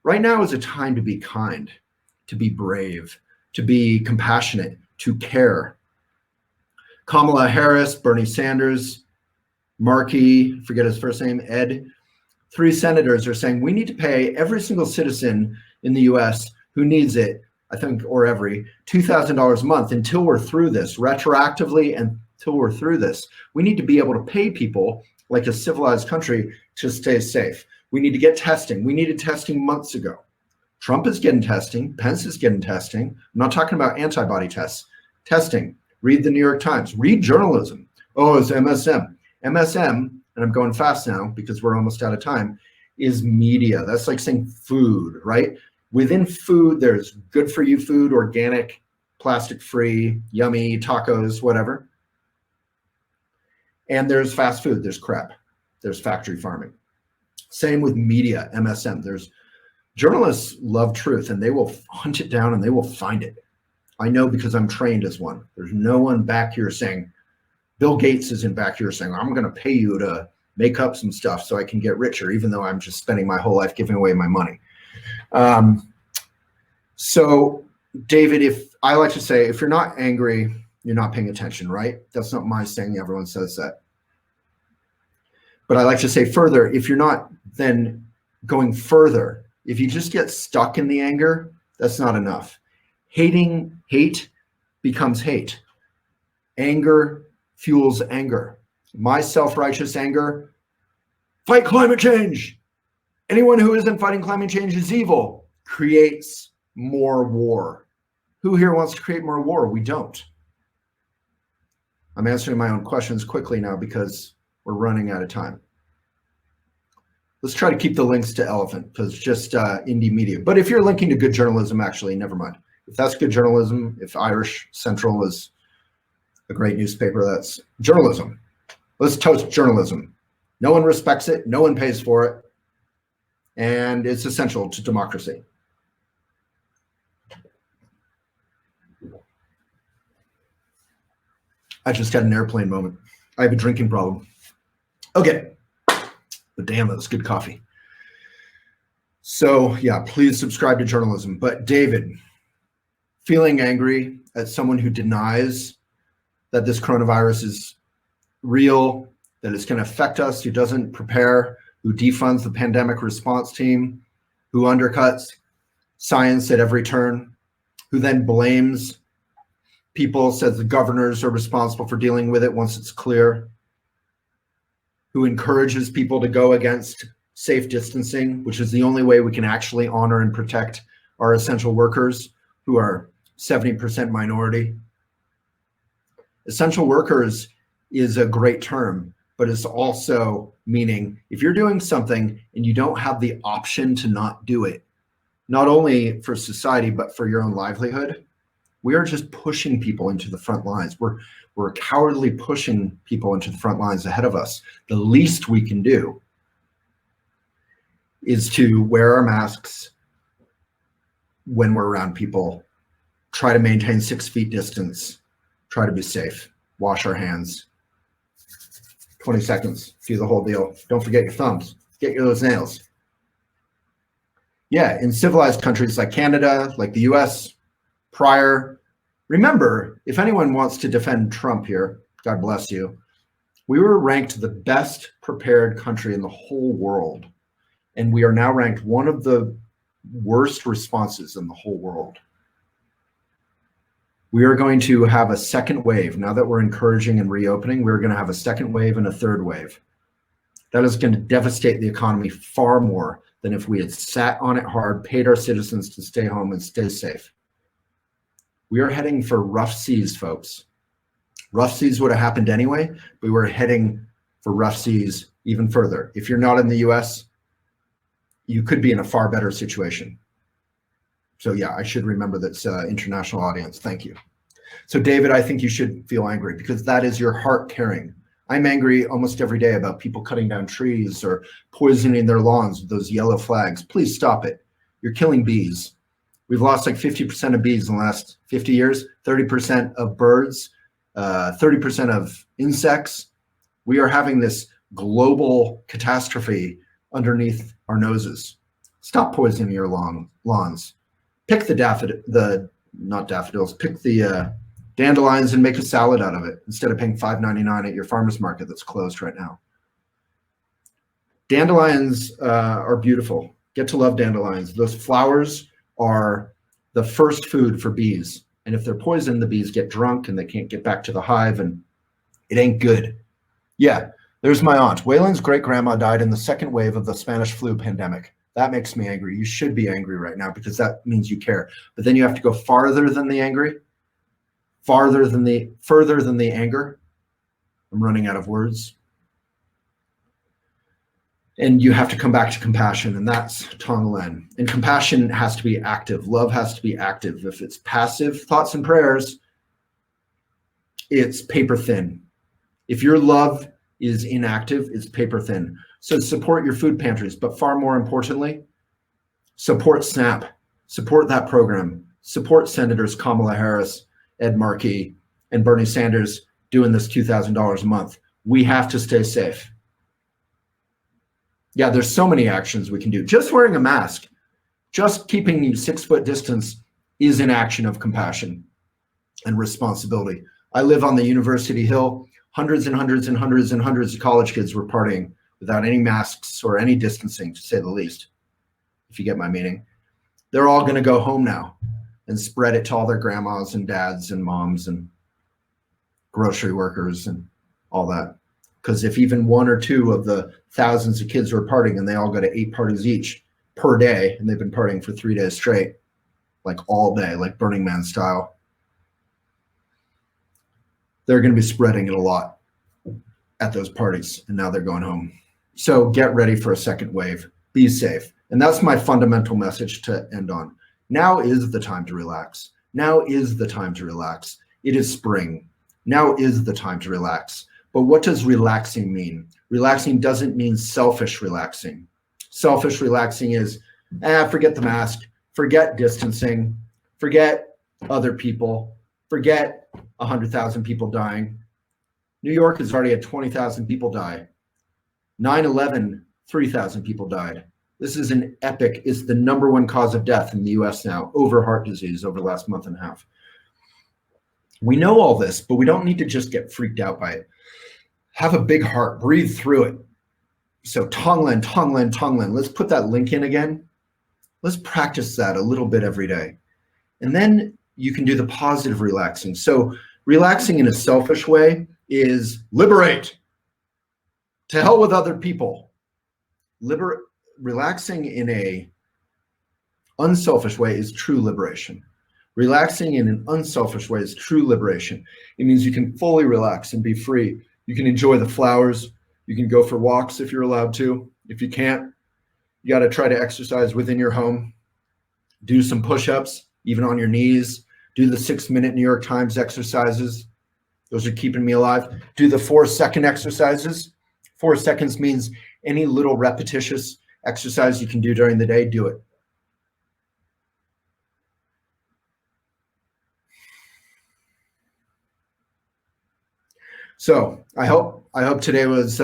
B: Right now is a time to be kind, to be brave, to be compassionate, to care. Kamala Harris, Bernie Sanders, Markey, forget his first name, Ed, 3 senators are saying we need to pay every single citizen in the US who needs it, I think, or every $2,000 a month until we're through this, retroactively, and until we're through this. We need to be able to pay people like a civilized country to stay safe. We need to get testing. We needed testing months ago. Trump is getting testing. Pence is getting testing. I'm not talking about antibody tests. Testing. Read the New York Times. Read journalism. Oh, it's MSM. MSM, and I'm going fast now because we're almost out of time, is media. That's like saying food, right? Within food, there's good for you food, organic, plastic free, yummy, tacos, whatever. And there's fast food, there's crap, there's factory farming. Same with media, MSM. There's journalists love truth and they will hunt it down and they will find it. I know because I'm trained as one. There's no one back here saying, Bill Gates isn't back here saying, I'm going to pay you to make up some stuff so I can get richer, even though I'm just spending my whole life giving away my money. So David, if I like to say, if you're not angry, you're not paying attention, right? That's not my saying. Everyone says that. But I like to say further, if you're not then going further, if you just get stuck in the anger, that's not enough. Hate becomes hate. Anger fuels anger. my self-righteous anger, fight climate change. Anyone who isn't fighting climate change is evil, creates more war. Who here wants to create more war? We don't. I'm answering my own questions quickly now because we're running out of time. Let's try to keep the links to Elephant because it's just indie media. But if you're linking to good journalism, actually, never mind. If that's good journalism, if Irish Central is a great newspaper, that's journalism. Let's toast journalism. No one respects it. No one pays for it. And it's essential to democracy. I just had an airplane moment. I have a drinking problem. Okay. But damn, that was good coffee. So yeah, please subscribe to journalism. But David, feeling angry at someone who denies that this coronavirus is real, that it's going to affect us, who doesn't prepare, who defunds the pandemic response team, who undercuts science at every turn, who then blames people, says the governors are responsible for dealing with it once it's clear, who encourages people to go against safe distancing, which is the only way we can actually honor and protect our essential workers, who are 70% minority. Essential workers is a great term, but it's also meaning if you're doing something and you don't have the option to not do it, not only for society, but for your own livelihood, we are just pushing people into the front lines. We're cowardly pushing people into the front lines ahead of us. The least we can do is to wear our masks when we're around people, try to maintain 6 feet distance, try to be safe, wash our hands. 20 seconds, do the whole deal. Don't forget your thumbs, get those nails. Yeah, in civilized countries like Canada, like the US, remember, if anyone wants to defend Trump here, God bless you, we were ranked the best prepared country in the whole world. And we are now ranked one of the worst responses in the whole world. We are going to have a second wave. Now that we're encouraging and reopening, we're going to have a second wave and a third wave. That is going to devastate the economy far more than if we had sat on it hard, paid our citizens to stay home and stay safe. We are heading for rough seas, folks. Rough seas would have happened anyway, but we're heading for rough seas even further. If you're not in the US, you could be in a far better situation. So yeah, I should remember this international audience. Thank you. So David, I think you should feel angry because that is your heart caring. I'm angry almost every day about people cutting down trees or poisoning their lawns with those yellow flags. Please stop it. You're killing bees. We've lost like 50% of bees in the last 50 years, 30% of birds, 30% of insects. We are having this global catastrophe underneath our noses. Stop poisoning your lawns. Pick not daffodils, pick the dandelions and make a salad out of it instead of paying $5.99 at your farmer's market that's closed right now. Dandelions are beautiful. Get to love dandelions. Those flowers are the first food for bees. And if they're poisoned, the bees get drunk and they can't get back to the hive and it ain't good. Yeah, there's my aunt. Waylon's great-grandma died in the second wave of the Spanish flu pandemic. That makes me angry. You should be angry right now because that means you care. But then you have to go farther than the angry, further than the anger. I'm running out of words. And you have to come back to compassion, and that's Tonglen. And compassion has to be active. Love has to be active. If it's passive thoughts and prayers, it's paper thin. If your love is inactive, it's paper thin. So support your food pantries, but far more importantly, support SNAP. Support that program. Support Senators Kamala Harris, Ed Markey, and Bernie Sanders doing this $2,000 a month. We have to stay safe. Yeah, there's so many actions we can do. Just wearing a mask, just keeping 6 foot distance is an action of compassion and responsibility. I live on the University Hill. Hundreds and hundreds and hundreds and hundreds of college kids were partying without any masks or any distancing, to say the least, if you get my meaning. They're all going to go home now and spread it to all their grandmas and dads and moms and grocery workers and all that. Because if even one or two of the thousands of kids who are partying, and they all go to 8 parties each per day, and they've been partying for 3 days straight, like all day, like Burning Man style, they're going to be spreading it a lot at those parties, and now they're going home. So get ready for a second wave. Be safe. And that's my fundamental message to end on. Now is the time to relax. Now is the time to relax. It is spring. Now is the time to relax. But what does relaxing mean? Relaxing doesn't mean selfish relaxing. Selfish relaxing is, forget the mask, forget distancing, forget other people, forget 100,000 people dying. New York has already had 20,000 people die. 9/11, 3,000 people died. This is an epic. It's the #1 cause of death in the US now, over heart disease over the last month and a half. We know all this, but we don't need to just get freaked out by it. Have a big heart, breathe through it. So Tonglen, Tonglen, Tonglen. Let's put that link in again. Let's practice that a little bit every day. And then you can do the positive relaxing. So relaxing in a selfish way is liberate. To hell with other people. Relaxing in a unselfish way is true liberation. Relaxing in an unselfish way is true liberation. It means you can fully relax and be free. You can enjoy the flowers. You can go for walks if you're allowed to. If you can't, you got to try to exercise within your home. Do some push-ups, even on your knees. Do the 6-minute New York Times exercises. Those are keeping me alive. Do the 4-second exercises. 4 seconds means any little repetitious exercise you can do during the day, do it. So I hope today was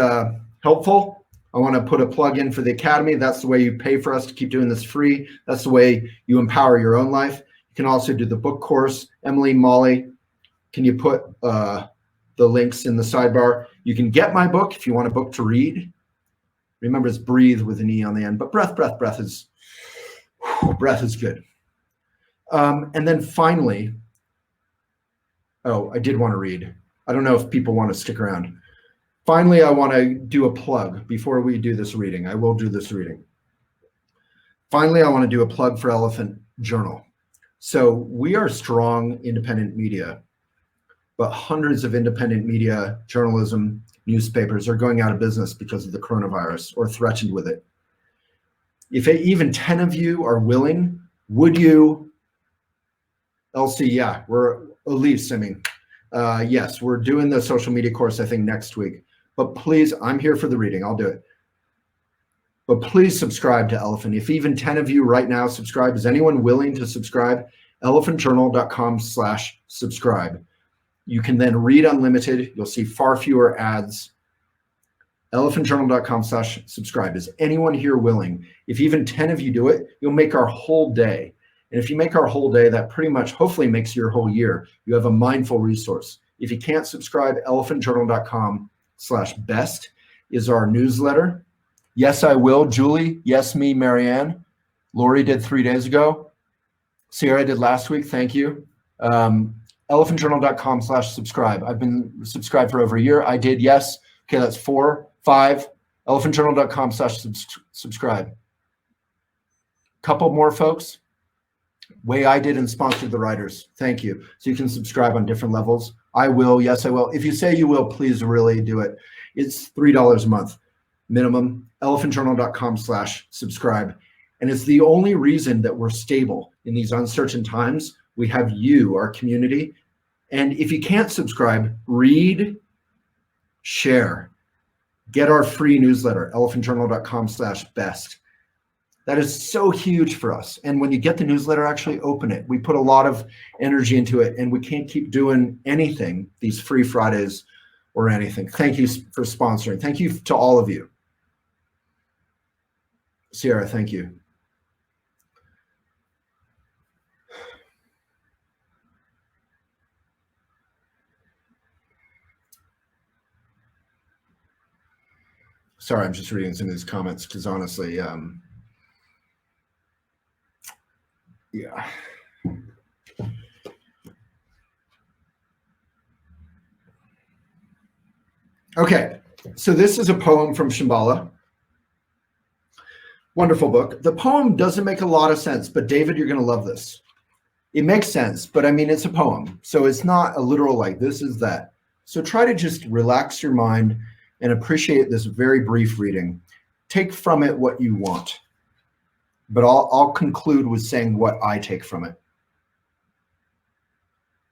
B: helpful. I want to put a plug in for the Academy. That's the way you pay for us to keep doing this free. That's the way you empower your own life. You can also do the book course. Emily, Molly, can you put the links in the sidebar? You can get my book if you want a book to read. Remember, it's breathe with an E on the end, but breath is good. And then finally, I did want to read. I don't know if people want to stick around. Finally, I want to do a plug before we do this reading. I will do this reading. Finally, I want to do a plug for Elephant Journal. So we are strong independent media, but hundreds of independent media, journalism, newspapers are going out of business because of the coronavirus or threatened with it. If even 10 of you are willing, would you, Elsie, yeah, we're Elise, I mean, yes, we're doing the social media course, I think, next week. But please, I'm here for the reading. I'll do it. But please subscribe to Elephant. If even 10 of you right now subscribe, is anyone willing to subscribe? elephantjournal.com/subscribe. You can then read unlimited. You'll see far fewer ads. elephantjournal.com/subscribe. Is anyone here willing? If even 10 of you do it, you'll make our whole day. And if you make our whole day, that pretty much hopefully makes your whole year. You have a mindful resource. If you can't subscribe, elephantjournal.com/best is our newsletter. Yes, I will. Julie, yes, me, Marianne. Lori did 3 days ago. Sierra did last week. Thank you. elephantjournal.com/subscribe. I've been subscribed for over a year. I did, yes. Okay, that's 4, 5. elephantjournal.com/subscribe. Couple more folks. Way I did and sponsored the writers. Thank you. So you can subscribe on different levels. I will. Yes, I will. If you say you will, please really do it. It's $3 a month minimum. elephantjournal.com/subscribe. And it's the only reason that we're stable in these uncertain times. We have you, our community. And if you can't subscribe, read, share, get our free newsletter, elephantjournal.com/best. That is so huge for us. And when you get the newsletter, actually open it. We put a lot of energy into it, and we can't keep doing anything, these free Fridays or anything. Thank you for sponsoring. Thank you to all of you. Sierra, thank you. Sorry, I'm just reading some of these comments because honestly, yeah. Okay, So this is a poem from Shambhala. Wonderful book. The poem doesn't make a lot of sense, but David, you're going to love this. It makes sense, but I mean, it's a poem. So it's not a literal like this is that. So try to just relax your mind and appreciate this very brief reading. Take from it what you want. But I'll conclude with saying what I take from it.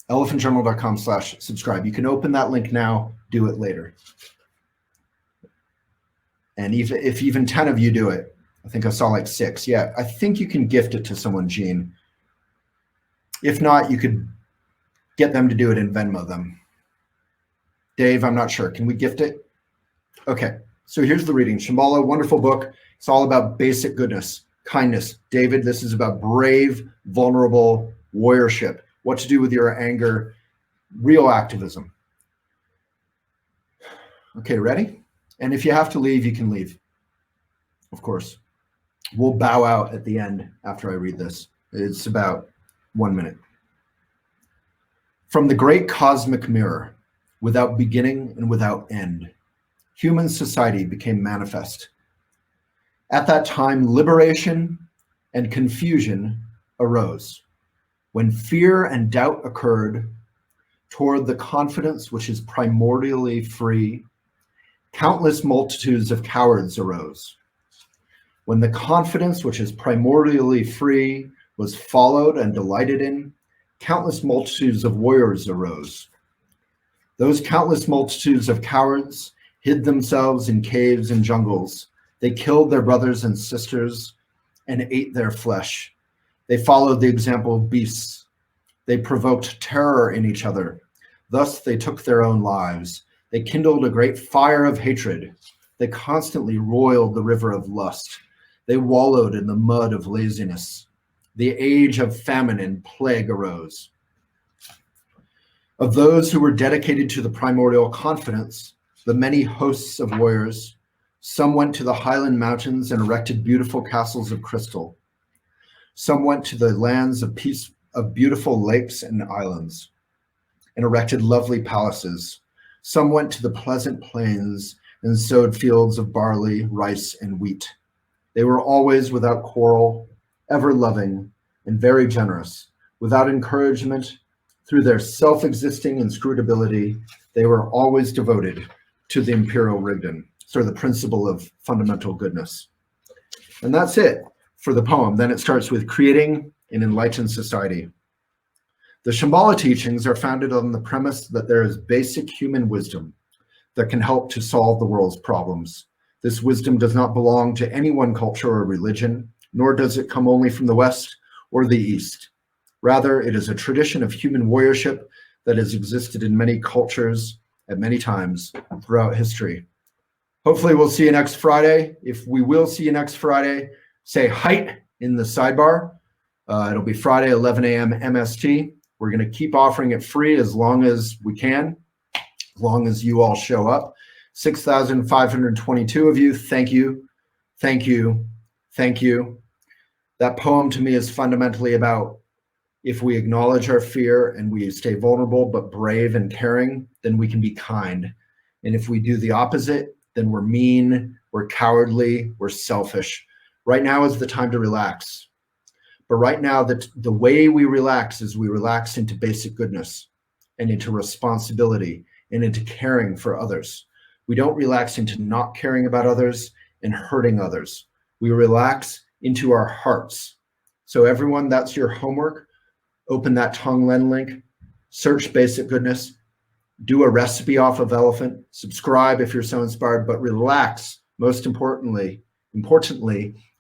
B: elephantjournal.com/subscribe. You can open that link now, do it later. And if even 10 of you do it, I think I saw like 6. Yeah, I think you can gift it to someone, Jean. If not, you could get them to do it and Venmo them. Dave, I'm not sure. Can we gift it? Okay, so here's the reading. Shambhala, wonderful book. It's all about basic goodness, kindness. David, this is about brave, vulnerable warriorship. What to do with your anger, real activism. Okay, ready? And if you have to leave, you can leave. Of course. We'll bow out at the end after I read this. It's about 1 minute. From the great cosmic mirror, without beginning and without end, human society became manifest. At that time, liberation and confusion arose. When fear and doubt occurred toward the confidence which is primordially free, countless multitudes of cowards arose. When the confidence which is primordially free was followed and delighted in, countless multitudes of warriors arose. Those countless multitudes of cowards hid themselves in caves and jungles. They killed their brothers and sisters and ate their flesh. They followed the example of beasts. They provoked terror in each other. Thus they took their own lives. They kindled a great fire of hatred. They constantly roiled the river of lust. They wallowed in the mud of laziness. The age of famine and plague arose. Of those who were dedicated to the primordial confidence, the many hosts of warriors, some went to the highland mountains and erected beautiful castles of crystal. Some went to the lands of peace, of beautiful lakes and islands, and erected lovely palaces. Some went to the pleasant plains and sowed fields of barley, rice, and wheat. They were always without quarrel, ever loving, and very generous. Without encouragement, through their self-existing inscrutability, they were always devoted to the imperial Rigdon, so the principle of fundamental goodness. And that's it for the poem. Then it starts with creating an enlightened society. The Shambhala teachings are founded on the premise that there is basic human wisdom that can help to solve the world's problems. This wisdom does not belong to any one culture or religion, nor does it come only from the West or the East. Rather, it is a tradition of human warriorship that has existed in many cultures at many times throughout history. Hopefully we'll see you next Friday. If we will see you next Friday, say height in the sidebar. It'll be Friday, 11 a.m. MST. We're going to keep offering it free as long as we can, as long as you all show up. 6,522 of you. Thank you. Thank you. Thank you. That poem to me is fundamentally about if we acknowledge our fear and we stay vulnerable but brave and caring, then we can be kind. And if we do the opposite, then we're mean, we're cowardly, we're selfish. Right now is the time to relax. But right now, the way we relax is we relax into basic goodness and into responsibility and into caring for others. We don't relax into not caring about others and hurting others. We relax into our hearts. So everyone, that's your homework. Open that Tonglen link, search basic goodness, do a recipe off of Elephant, subscribe if you're so inspired, but relax, most importantly,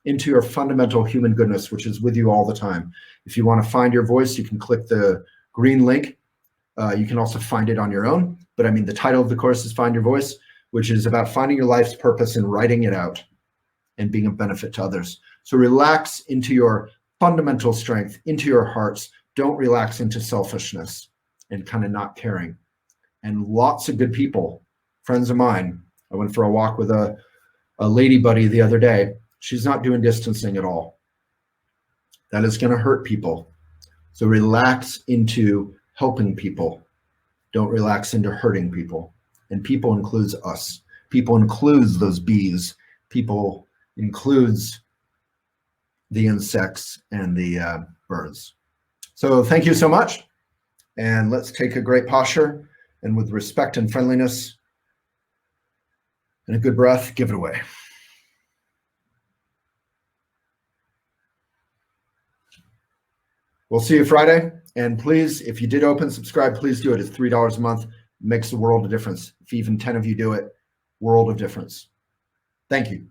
B: into your fundamental human goodness, which is with you all the time. If you want to find your voice, you can click the green link. You can also find it on your own, but I mean, the title of the course is Find Your Voice, which is about finding your life's purpose and writing it out and being a benefit to others. So relax into your fundamental strength, into your hearts. Don't relax into selfishness and kind of not caring. And lots of good people, friends of mine. I went for a walk with a lady buddy the other day. She's not doing distancing at all. That is going to hurt people. So relax into helping people. Don't relax into hurting people. And people includes us. People includes those bees. People includes the insects and the birds. So thank you so much. And let's take a great posture, and with respect and friendliness and a good breath, give it away. We'll see you Friday. And please, if you did open, subscribe, please do it. It's $3 a month. It makes a world of difference. If even 10 of you do it, world of difference. Thank you.